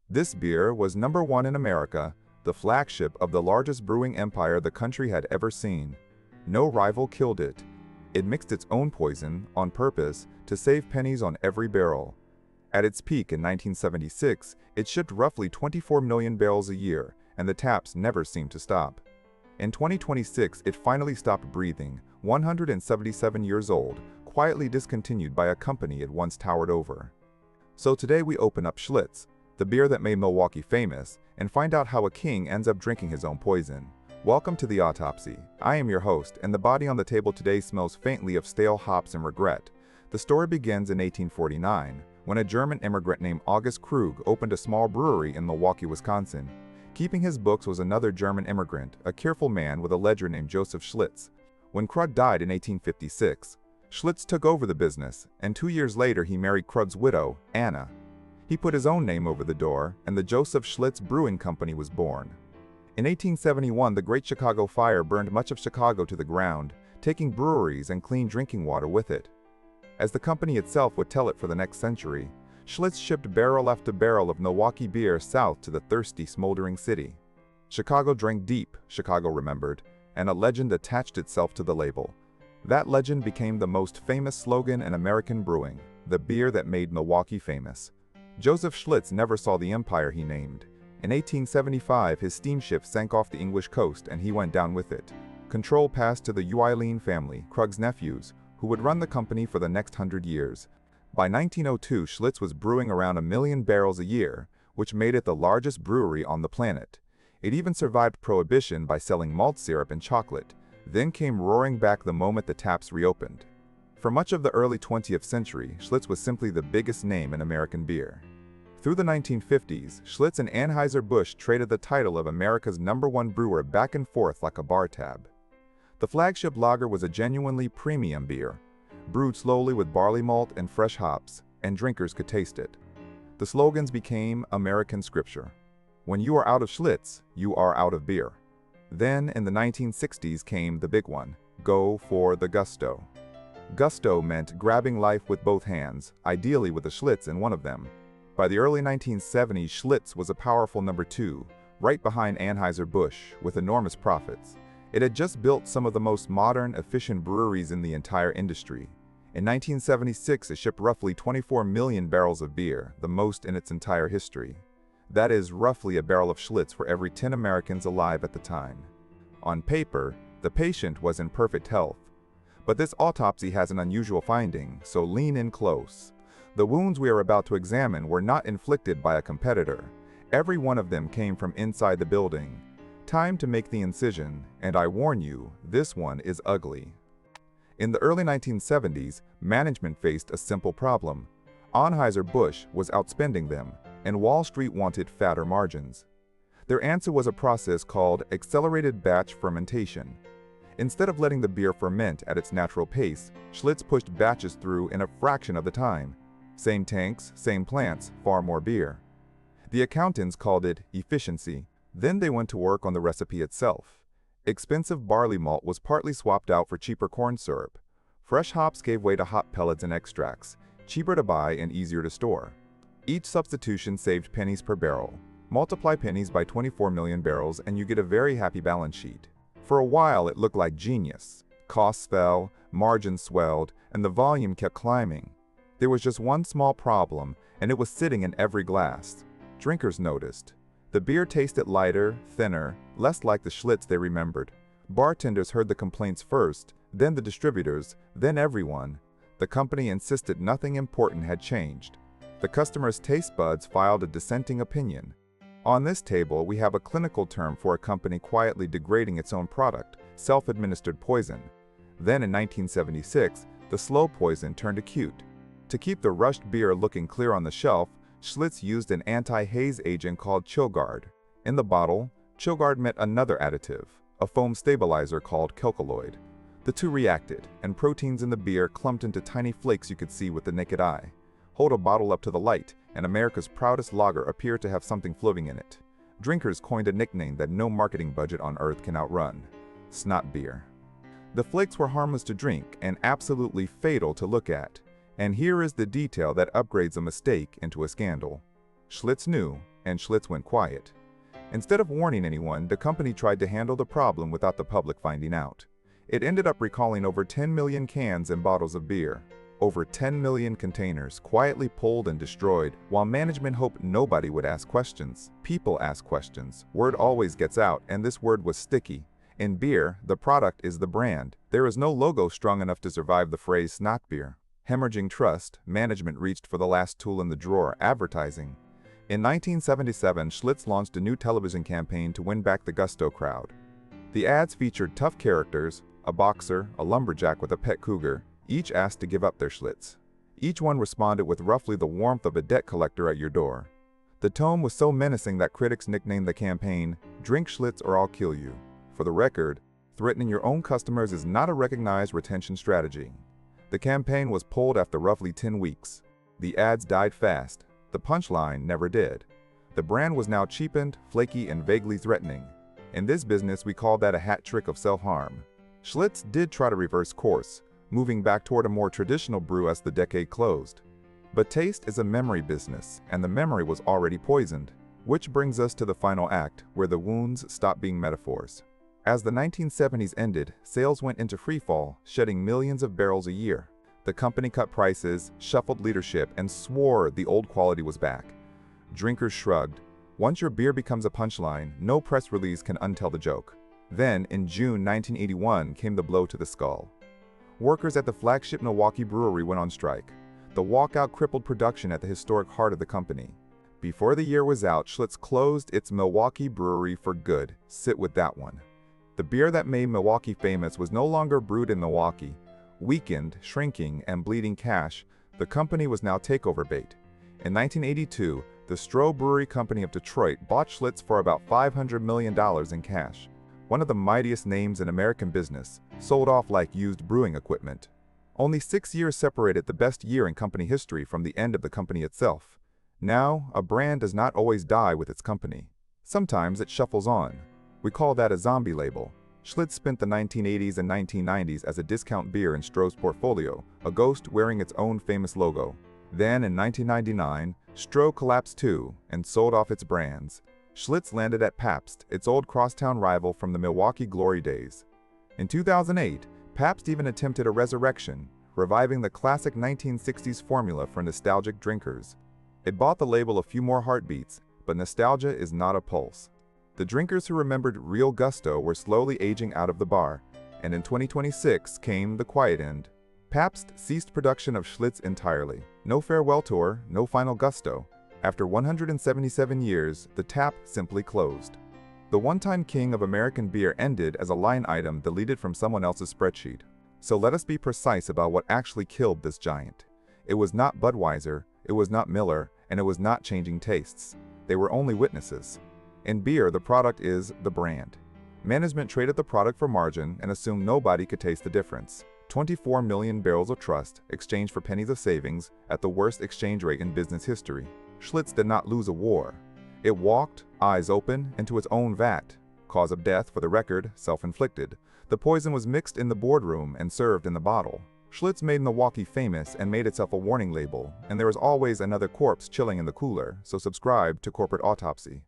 This beer was #1 in America, the flagship of the largest brewing empire the country had ever seen. No rival killed it. It mixed its own poison, on purpose, to save pennies on every barrel. At its peak in 1976, it shipped roughly 24 million barrels a year, and the taps never seemed to stop. In 2026, it finally stopped breathing, 177 years old, quietly discontinued by a company it once towered over. So today we open up Schlitz, the beer that made Milwaukee famous, and find out how a king ends up drinking his own poison. Welcome to the Autopsy. I am your host, and the body on the table today smells faintly of stale hops and regret. The story begins in 1849, when a German immigrant named August Krug opened a small brewery in Milwaukee, Wisconsin. Keeping his books was another German immigrant, a careful man with a ledger named Joseph Schlitz. When Krug died in 1856, Schlitz took over the business, and 2 years later he married Krug's widow, Anna. He put his own name over the door, and the Joseph Schlitz Brewing Company was born. In 1871, the Great Chicago Fire burned much of Chicago to the ground, taking breweries and clean drinking water with it. As the company itself would tell it for the next century, Schlitz shipped barrel after barrel of Milwaukee beer south to the thirsty, smoldering city. Chicago drank deep, Chicago remembered, and a legend attached itself to the label. That legend became the most famous slogan in American brewing, the beer that made Milwaukee famous. Joseph Schlitz never saw the empire he named. In 1875, his steamship sank off the English coast and he went down with it. Control passed to the Uihlein family, Krug's nephews, who would run the company for the next 100 years. By 1902, Schlitz was brewing around 1 million barrels a year, which made it the largest brewery on the planet. It even survived Prohibition by selling malt syrup and chocolate, then came roaring back the moment the taps reopened. For much of the early 20th century, Schlitz was simply the biggest name in American beer. Through the 1950s, Schlitz and Anheuser Busch traded the title of America's #1 brewer back and forth like a bar tab. The flagship lager was a genuinely premium beer, brewed slowly with barley malt and fresh hops, and drinkers could taste it. The slogans became American scripture. When you are out of Schlitz, you are out of beer. Then, in the 1960s came the big one, go for the gusto. Gusto meant grabbing life with both hands, ideally with a Schlitz in one of them. By the early 1970s, Schlitz was a powerful #2, right behind Anheuser Busch, with enormous profits. It had just built some of the most modern, efficient breweries in the entire industry. In 1976, it shipped roughly 24 million barrels of beer, the most in its entire history. That is roughly a barrel of Schlitz for every 10 Americans alive at the time. On paper, the patient was in perfect health. But this autopsy has an unusual finding, so lean in close. The wounds we are about to examine were not inflicted by a competitor. Every one of them came from inside the building. Time to make the incision, and I warn you, this one is ugly. In the early 1970s, management faced a simple problem. Anheuser Busch was outspending them, and Wall Street wanted fatter margins. Their answer was a process called accelerated batch fermentation. Instead of letting the beer ferment at its natural pace, Schlitz pushed batches through in a fraction of the time. Same tanks, same plants, far more beer. The accountants called it efficiency. Then they went to work on the recipe itself. Expensive barley malt was partly swapped out for cheaper corn syrup. Fresh hops gave way to hop pellets and extracts, cheaper to buy and easier to store. Each substitution saved pennies per barrel. Multiply pennies by 24 million barrels and you get a very happy balance sheet. For a while, it looked like genius. Costs fell, margins swelled, and the volume kept climbing. There was just one small problem, and it was sitting in every glass. Drinkers noticed. The beer tasted lighter, thinner, less like the Schlitz they remembered. Bartenders heard the complaints first, then the distributors, then everyone. The company insisted nothing important had changed. The customers' taste buds filed a dissenting opinion. On this table, we have a clinical term for a company quietly degrading its own product, self-administered poison. Then in 1976, the slow poison turned acute. To keep the rushed beer looking clear on the shelf, Schlitz used an anti-haze agent called Chillguard. In the bottle, Chillguard met another additive, a foam stabilizer called calcaloid. The two reacted, and proteins in the beer clumped into tiny flakes you could see with the naked eye. Hold a bottle up to the light, and America's proudest lager appeared to have something floating in it. Drinkers coined a nickname that no marketing budget on earth can outrun: Snot Beer. The flakes were harmless to drink and absolutely fatal to look at. And here is the detail that upgrades a mistake into a scandal. Schlitz knew, and Schlitz went quiet. Instead of warning anyone, the company tried to handle the problem without the public finding out. It ended up recalling over 10 million cans and bottles of beer. Over 10 million containers quietly pulled and destroyed, while management hoped nobody would ask questions. People ask questions. Word always gets out, and this word was sticky. In beer, the product is the brand. There is no logo strong enough to survive the phrase Snot Beer. Hemorrhaging trust, management reached for the last tool in the drawer, advertising. In 1977, Schlitz launched a new television campaign to win back the Gusto crowd. The ads featured tough characters, a boxer, a lumberjack with a pet cougar, each asked to give up their Schlitz. Each one responded with roughly the warmth of a debt collector at your door. The tone was so menacing that critics nicknamed the campaign, "Drink Schlitz or I'll kill you." For the record, threatening your own customers is not a recognized retention strategy. The campaign was pulled after roughly 10 weeks. The ads died fast. The punchline never did. The brand was now cheapened, flaky, and vaguely threatening. In this business, we call that a hat trick of self-harm. Schlitz did try to reverse course, moving back toward a more traditional brew as the decade closed. But taste is a memory business, and the memory was already poisoned. Which brings us to the final act, where the wounds stop being metaphors. As the 1970s ended, sales went into freefall, shedding millions of barrels a year. The company cut prices, shuffled leadership, and swore the old quality was back. Drinkers shrugged. Once your beer becomes a punchline, no press release can untell the joke. Then, in June 1981, came the blow to the skull. Workers at the flagship Milwaukee brewery went on strike. The walkout crippled production at the historic heart of the company. Before the year was out, Schlitz closed its Milwaukee brewery for good. Sit with that one. The beer that made Milwaukee famous was no longer brewed in Milwaukee. Weakened, shrinking, and bleeding cash, the company was now takeover bait. In 1982, the Stroh Brewery Company of Detroit bought Schlitz for about $500 million in cash. One of the mightiest names in American business, sold off like used brewing equipment. Only 6 years separated the best year in company history from the end of the company itself. Now, a brand does not always die with its company. Sometimes it shuffles on. We call that a zombie label. Schlitz spent the 1980s and 1990s as a discount beer in Stroh's portfolio, a ghost wearing its own famous logo. Then, in 1999, Stroh collapsed too and sold off its brands. Schlitz landed at Pabst, its old crosstown rival from the Milwaukee glory days. In 2008, Pabst even attempted a resurrection, reviving the classic 1960s formula for nostalgic drinkers. It bought the label a few more heartbeats, but nostalgia is not a pulse. The drinkers who remembered real gusto were slowly aging out of the bar, and in 2026 came the quiet end. Pabst ceased production of Schlitz entirely. No farewell tour, no final gusto. After 177 years, the tap simply closed. The one-time king of American beer ended as a line item deleted from someone else's spreadsheet. So let us be precise about what actually killed this giant. It was not Budweiser, it was not Miller, and it was not changing tastes. They were only witnesses. In beer, the product is the brand. Management traded the product for margin and assumed nobody could taste the difference. 24 million barrels of trust exchanged for pennies of savings at the worst exchange rate in business history. Schlitz did not lose a war. It walked, eyes open, into its own vat. Cause of death, for the record, self-inflicted. The poison was mixed in the boardroom and served in the bottle. Schlitz made Milwaukee famous and made itself a warning label, and there is always another corpse chilling in the cooler, so subscribe to Corporate Autopsy.